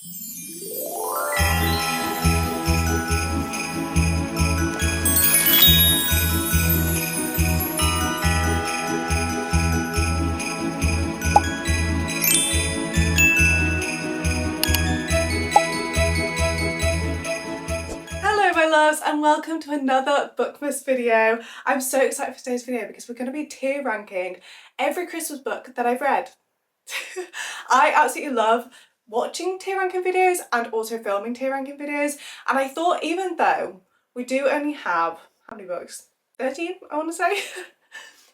Hello my loves and welcome to another BOOKMAS video. I'm so excited for today's video because we're going to be tier ranking every Christmas book that I've read. I absolutely love watching tier ranking videos and also filming tier ranking videos, and I thought even though we do only have, how many books? 13 I want to say?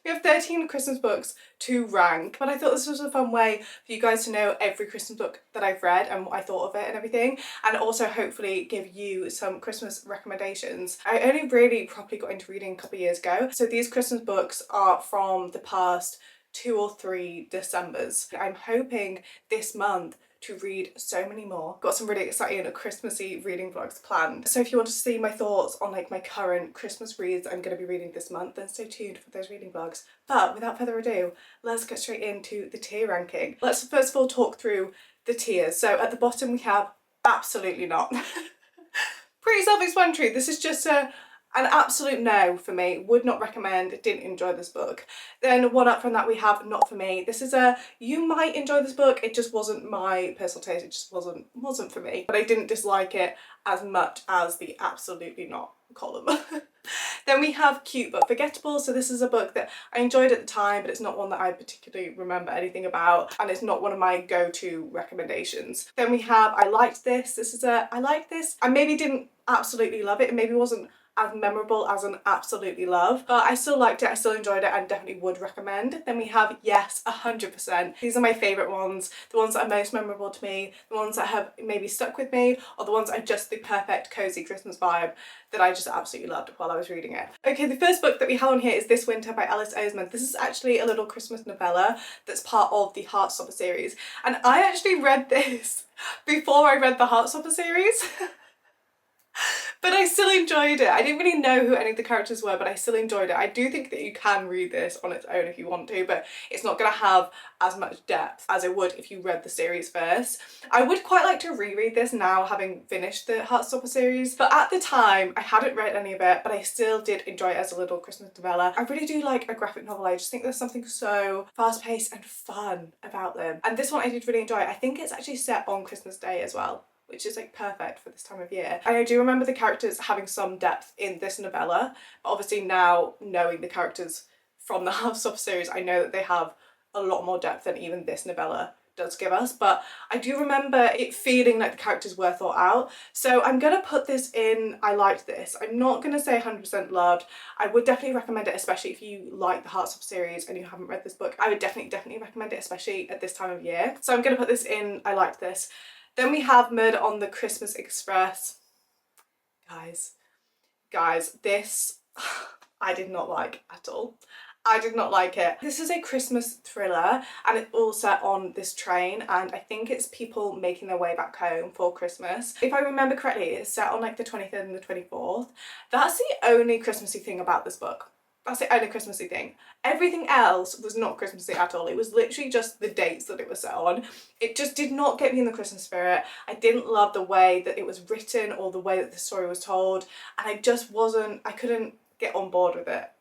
We have 13 Christmas books to rank, but I thought this was a fun way for you guys to know every Christmas book that I've read and what I thought of it and everything, and also hopefully give you some Christmas recommendations. I only really properly got into reading a couple of years ago, so these Christmas books are from the past 2 or 3 Decembers. I'm hoping this month to read so many more. Got some really exciting Christmassy reading vlogs planned. So if you want to see my thoughts on like my current Christmas reads I'm going to be reading this month, then stay tuned for those reading vlogs. But without further ado, let's get straight into the tier ranking. Let's first of all talk through the tiers. So at the bottom we have absolutely not. Pretty self-explanatory. This is just an absolute no for me. Would not recommend, didn't enjoy this book. Then one up from that we have not for me. This is a you might enjoy this book, it just wasn't my personal taste, it just wasn't for me. But I didn't dislike it as much as the absolutely not column. Then we have Cute but Forgettable. So this is a book that I enjoyed at the time, but it's not one that I particularly remember anything about, and it's not one of my go-to recommendations. Then we have I Liked This. This is a I liked this. I maybe didn't absolutely love it. It maybe wasn't as memorable as an absolutely love, but I still liked it, I still enjoyed it and definitely would recommend. Then we have Yes, 100%. These are my favourite ones, the ones that are most memorable to me, the ones that have maybe stuck with me, or the ones that are just the perfect cozy Christmas vibe that I just absolutely loved while I was reading it. Okay, the first book that we have on here is This Winter by Alice Oseman. This is actually a little Christmas novella that's part of the Heartstopper series, and I actually read this before I read the Heartstopper series. But I still enjoyed it. I didn't really know who any of the characters were, but I still enjoyed it. I do think that you can read this on its own if you want to, but it's not going to have as much depth as it would if you read the series first. I would quite like to reread this now, having finished the Heartstopper series, but at the time I hadn't read any of it, but I still did enjoy it as a little Christmas novella. I really do like a graphic novel. I just think there's something so fast-paced and fun about them. And this one I did really enjoy. I think it's actually set on Christmas Day as well, which is like perfect for this time of year. And I do remember the characters having some depth in this novella, but obviously now knowing the characters from the Heartstopper series, I know that they have a lot more depth than even this novella does give us, but I do remember it feeling like the characters were thought out. So I'm gonna put this in I liked this. I'm not gonna say 100% loved. I would definitely recommend it, especially if you like the Heartstopper series and you haven't read this book. I would definitely recommend it, especially at this time of year. So I'm gonna put this in I liked this. Then we have Murder on the Christmas Express. Guys, this I did not like at all. I did not like it. This is a Christmas thriller and it's all set on this train, and I think it's people making their way back home for Christmas. If I remember correctly, it's set on like the 23rd and the 24th. That's the only Christmassy thing about this book. That's the only Christmassy thing. Everything else was not Christmassy at all. It was literally just the dates that it was set on. It just did not get me in the Christmas spirit. I didn't love the way that it was written or the way that the story was told, and I couldn't get on board with it.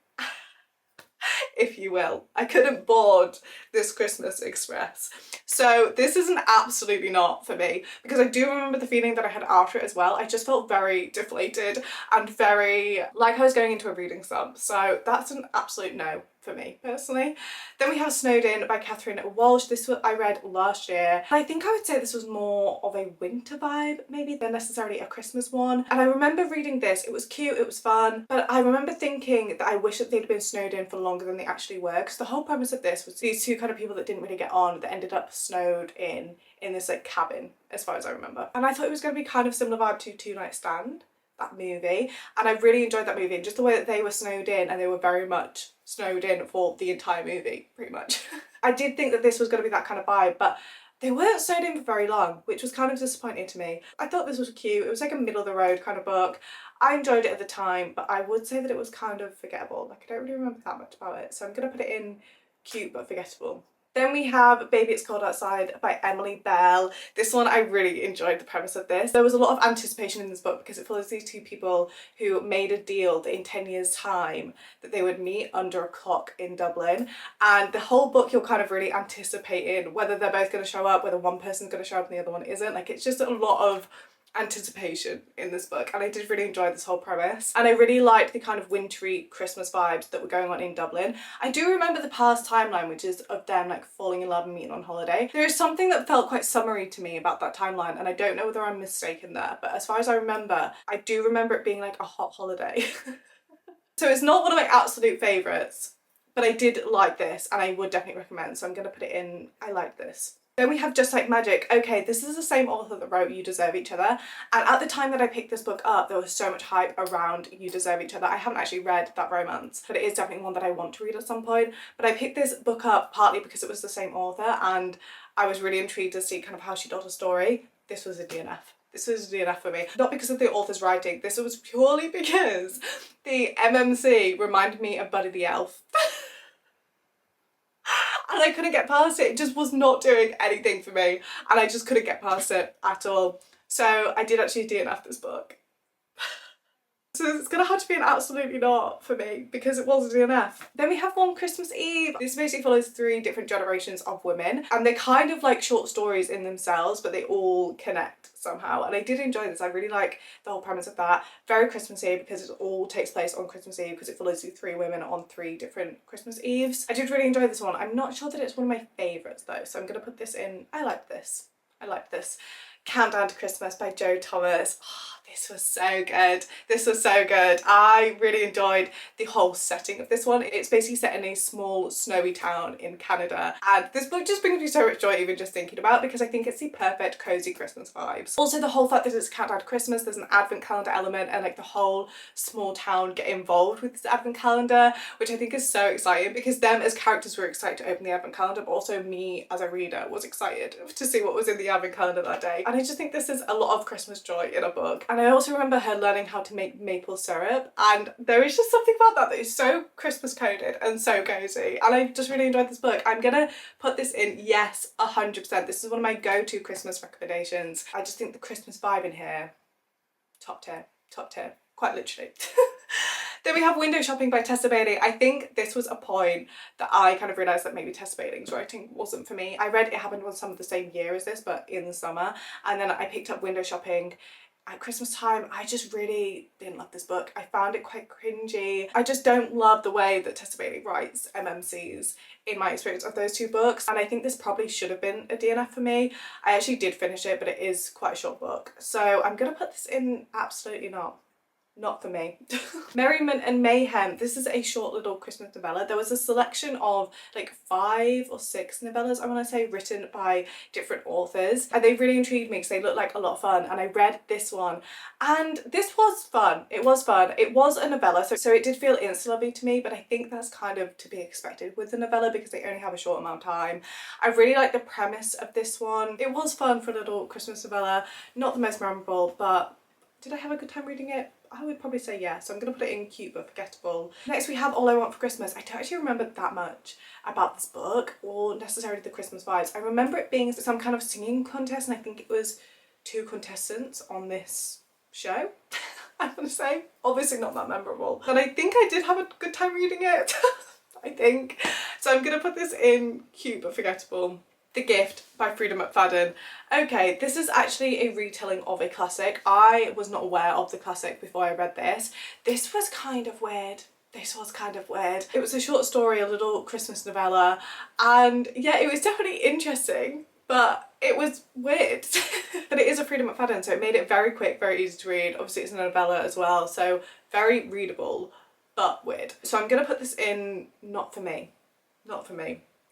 If you will. I couldn't board this Christmas Express. So this is an absolutely not for me, because I do remember the feeling that I had after it as well. I just felt very deflated and very like I was going into a reading slump. So that's an absolute no for me personally. Then we have Snowed In by Catherine Walsh. This one I read last year. I think I would say this was more of a winter vibe maybe than necessarily a Christmas one. And I remember reading this, it was cute, it was fun, but I remember thinking that I wish that they'd been snowed in for longer than they actually were, because the whole premise of this was these two kind of people that didn't really get on that ended up snowed in this like cabin, as far as I remember. And I thought it was going to be kind of similar vibe to Two Night Stand, that movie, and I really enjoyed that movie, and just the way that they were snowed in, and they were very much snowed in for the entire movie pretty much. I did think that this was going to be that kind of vibe, but they weren't snowed in for very long, which was kind of disappointing to me. I thought this was cute. It was like a middle of the road kind of book. I enjoyed it at the time, but I would say that it was kind of forgettable. Like, I don't really remember that much about it, so I'm gonna put it in cute but forgettable. Then we have Baby It's Cold Outside by Emily Bell. This one, I really enjoyed the premise of this. There was a lot of anticipation in this book because it follows these two people who made a deal that in 10 years time that they would meet under a clock in Dublin. And the whole book you're kind of really anticipating whether they're both going to show up, whether one person's going to show up and the other one isn't. Like, it's just a lot of anticipation in this book, and I did really enjoy this whole premise, and I really liked the kind of wintry Christmas vibes that were going on in Dublin. I do remember the past timeline, which is of them like falling in love and meeting on holiday. There is something that felt quite summery to me about that timeline, and I don't know whether I'm mistaken there, but as far as I remember, I do remember it being like a hot holiday. So it's not one of my absolute favourites, but I did like this and I would definitely recommend, so I'm gonna put it in I like this. Then we have Just Like Magic. Okay, this is the same author that wrote You Deserve Each Other, and at the time that I picked this book up, there was so much hype around You Deserve Each Other. I haven't actually read that romance, but it is definitely one that I want to read at some point. But I picked this book up partly because it was the same author, and I was really intrigued to see kind of how she told a story. This was a DNF. This was a DNF for me. Not because of the author's writing, this was purely because the MMC reminded me of Buddy the Elf. And I couldn't get past it. It just was not doing anything for me, and I just couldn't get past it at all. So I did actually DNF this book. So it's gonna have to be an absolutely not for me because it was a DNF. Then we have One Christmas Eve. This basically follows 3 different generations of women, and they're kind of like short stories in themselves, but they all connect somehow, and I did enjoy this. I really like the whole premise of that. Very Christmassy because it all takes place on Christmas Eve because it follows these 3 women on 3 different Christmas Eves. I did really enjoy this one. I'm not sure that it's one of my favourites though, so I'm gonna put this in I like this. I like this. Countdown to Christmas by Jo Thomas. Oh, this was so good. This was so good. I really enjoyed the whole setting of this one. It's basically set in a small snowy town in Canada, and this book just brings me so much joy even just thinking about, because I think it's the perfect cozy Christmas vibes. Also the whole fact that it's Countdown to Christmas, there's an advent calendar element, and like the whole small town get involved with this advent calendar, which I think is so exciting because them as characters were excited to open the advent calendar, but also me as a reader was excited to see what was in the advent calendar that day. And I just think this is a lot of Christmas joy in a book. And I also remember her learning how to make maple syrup, and there is just something about that is so Christmas coded and so cozy, and I just really enjoyed this book. I'm gonna put this in yes 100%. This is one of my go-to Christmas recommendations. I just think the Christmas vibe in here, top tier, quite literally. Then we have Window Shopping by Tessa Bailey. I think this was a point that I kind of realised that maybe Tessa Bailey's writing wasn't for me. I read It Happened on Some of the Same Year as this, but in the summer, and then I picked up Window Shopping at Christmas time. I just really didn't love this book. I found it quite cringy. I just don't love the way that Tessa Bailey writes MMCs in my experience of those 2 books, and I think this probably should have been a DNF for me. I actually did finish it, but it is quite a short book, so I'm gonna put this in absolutely not for me. Merriment and Mayhem. This is a short little Christmas novella. There was a selection of like 5 or 6 novellas, I want to say, written by different authors, and they really intrigued me because they looked like a lot of fun, and I read this one and this was fun. It was fun. It was a novella, so it did feel insta-lovey to me, but I think that's kind of to be expected with the novella because they only have a short amount of time. I really like the premise of this one. It was fun for a little Christmas novella. Not the most memorable, but did I have a good time reading it? I would probably say yes, so I'm going to put it in cute but forgettable. Next we have All I Want for Christmas. I don't actually remember that much about this book or necessarily the Christmas vibes. I remember it being some kind of singing contest, and I think it was 2 contestants on this show. I'm going to say, obviously not that memorable, but I think I did have a good time reading it. I think. So I'm going to put this in cute but forgettable. The Gift by Frida McFadden. Okay, this is actually a retelling of a classic. I was not aware of the classic before I read this. This was kind of weird. It was a short story, a little Christmas novella, and yeah, it was definitely interesting, but it was weird. But it is a Frida McFadden, so it made it very quick, very easy to read. Obviously it's a novella as well, so very readable, but weird. So I'm gonna put this in not for me.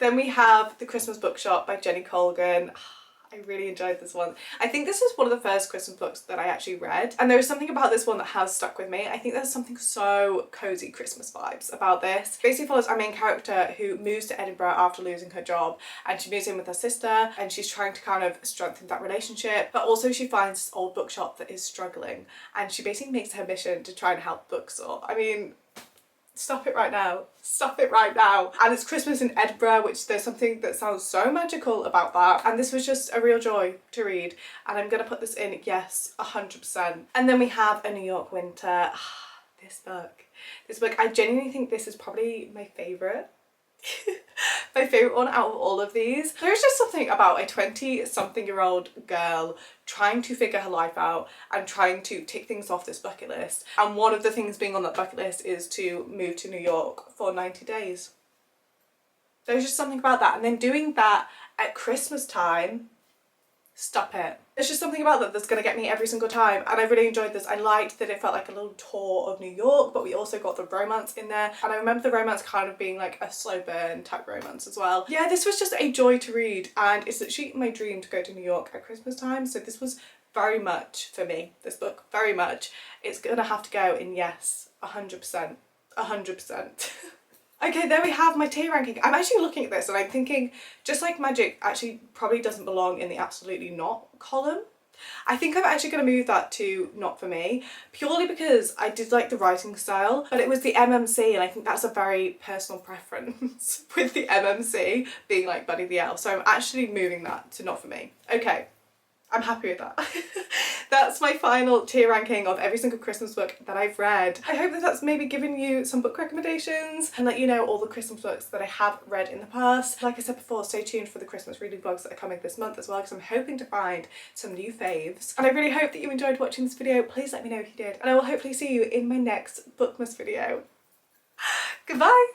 Then we have The Christmas Bookshop by Jenny Colgan. I really enjoyed this one. I think this is one of the first Christmas books that I actually read, and there is something about this one that has stuck with me. I think there's something so cozy Christmas vibes about this. It basically follows our main character who moves to Edinburgh after losing her job, and she moves in with her sister, and she's trying to kind of strengthen that relationship, but also she finds this old bookshop that is struggling, and she basically makes her mission to try and help the bookstore. I mean, Stop it right now. Stop it right now. And it's Christmas in Edinburgh, which there's something that sounds so magical about that. And this was just a real joy to read. And I'm gonna put this in, yes, 100%. And then we have A New York Winter. This book, I genuinely think this is probably my favourite. My favourite one out of all of these. There's just something about a 20-something-year-old girl trying to figure her life out and trying to tick things off this bucket list. And one of the things being on that bucket list is to move to New York for 90 days. There's just something about that. And then doing that at Christmas time, stop it. There's just something about that that's going to get me every single time, and I really enjoyed this. I liked that it felt like a little tour of New York, but we also got the romance in there, and I remember the romance kind of being like a slow burn type romance as well. Yeah, this was just a joy to read, and it's literally my dream to go to New York at Christmas time, so this was very much for me, this book, very much. It's gonna have to go in yes, 100%, 100%. Okay, there we have my tier ranking. I'm actually looking at this and I'm thinking, just like Magic actually probably doesn't belong in the absolutely not column. I think I'm actually going to move that to not for me, purely because I did like the writing style, but it was the MMC, and I think that's a very personal preference with the MMC being like Buddy the Elf. So I'm actually moving that to not for me. Okay. I'm happy with that. That's my final tier ranking of every single Christmas book that I've read. I hope that that's maybe given you some book recommendations and let you know all the Christmas books that I have read in the past. Like I said before, stay tuned for the Christmas reading vlogs that are coming this month as well, because I'm hoping to find some new faves. And I really hope that you enjoyed watching this video. Please let me know if you did. And I will hopefully see you in my next Bookmas video. Goodbye!